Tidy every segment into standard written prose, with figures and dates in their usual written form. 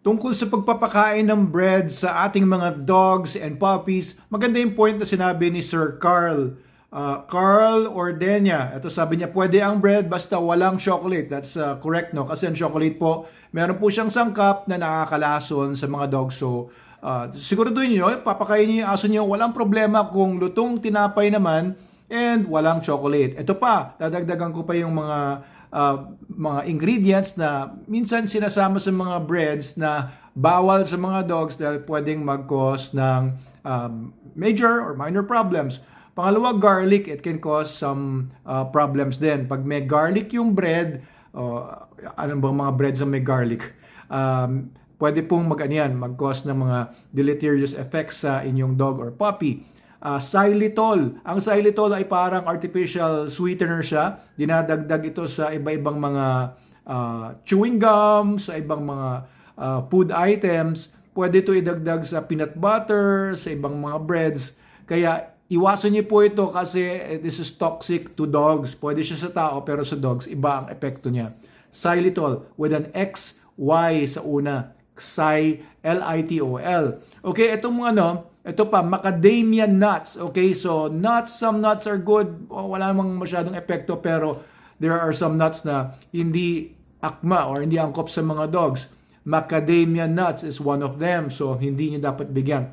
tungkol sa pagpapakain ng bread sa ating mga dogs and puppies, maganda yung point na sinabi ni Sir Carl. Carl Ordenya, ito sabi niya, pwede ang bread basta walang chocolate. That's correct, no? Kasi ang chocolate po, meron po siyang sangkap na nakakalason sa mga dogs. So, siguraduhin niyo, papakain niyo yung aso niyo, walang problema kung lutong tinapay naman and walang chocolate. Ito pa, dadagdagan ko pa yung mga ingredients na minsan sinasama sa mga breads na bawal sa mga dogs dahil pwedeng mag-cause ng major or minor problems. Pangalawa, garlic. It can cause some problems din. Pag may garlic yung bread, ano bang mga breads na may garlic? Pwede pong mag-cause ng mga deleterious effects sa inyong dog or puppy. Xylitol. Ang xylitol ay parang artificial sweetener siya. Dinadagdag ito sa iba-ibang mga chewing gum, sa ibang mga food items. Pwede ito idagdag sa peanut butter, sa ibang mga breads. Kaya iwasan niyo po ito kasi this is toxic to dogs. Pwede siya sa tao pero sa dogs iba ang epekto niya. Xylitol with an X, Y sa una. Xylitol. Okay, itong ito pa, macadamia nuts. Okay, so nuts, some nuts are good. Wala namang masyadong epekto pero there are some nuts na hindi akma or hindi angkop sa mga dogs. Macadamia nuts is one of them. So, hindi niyo dapat bigyan.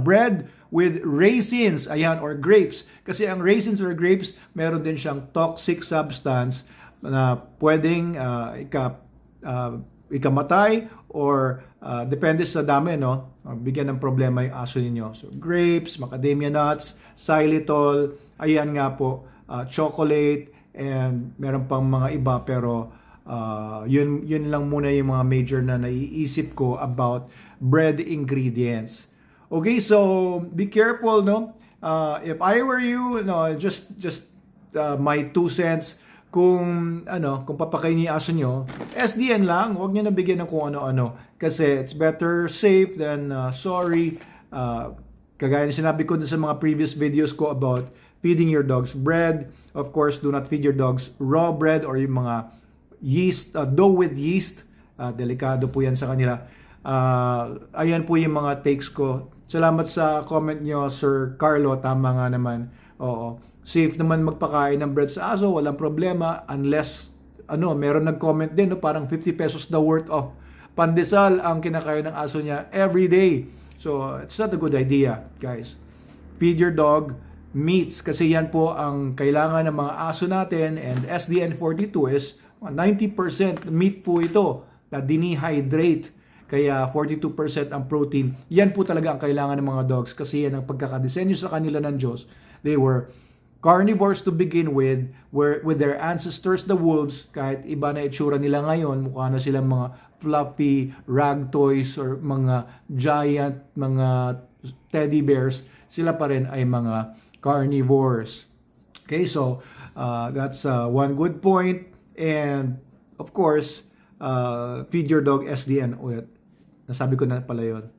Bread with raisins, ayan, or grapes. Kasi ang raisins or grapes, meron din siyang toxic substance na pwedeng ikamatay or depende sa dami, no? Bigyan ng problema yung aso ninyo. So, grapes, macadamia nuts, xylitol, ayan nga po, chocolate, and meron pang mga iba, pero yun lang muna yung mga major na naiisip ko about bread ingredients. Okay, so be careful, no? If I were you, no, just my 2 cents, kung papakain niyo yung aso nyo, SDN lang, huwag niyo nabigyan ng kung ano-ano. Kasi it's better safe than sorry. Kagaya na sinabi ko sa mga previous videos ko about feeding your dogs bread. Of course, do not feed your dogs raw bread or yung mga yeast, dough with yeast. Delikado po yan sa kanila. Ayan po yung mga takes ko. Salamat sa comment nyo, Sir Carlo. Tama nga naman. Oo. Safe naman magpakain ng bread sa aso. Walang problema. Unless, meron nag-comment din, no, parang 50 pesos the worth of pandesal ang kinakain ng aso niya every day. So, it's not a good idea, guys. Feed your dog meats kasi yan po ang kailangan ng mga aso natin, and SDN42 is 90% meat po ito na dinihydrate. Kaya 42% ang protein. Yan po talaga ang kailangan ng mga dogs kasi yan ang pagkakadesenyo sa kanila ng Diyos. They were carnivores to begin with their ancestors, the wolves. Kahit iba na itsura nila ngayon, mukha na silang mga fluffy rag toys or mga giant, mga teddy bears. Sila pa rin ay mga carnivores. Okay, so that's one good point. And of course, feed your dog SDN ulit. Nasabi ko na pala yun.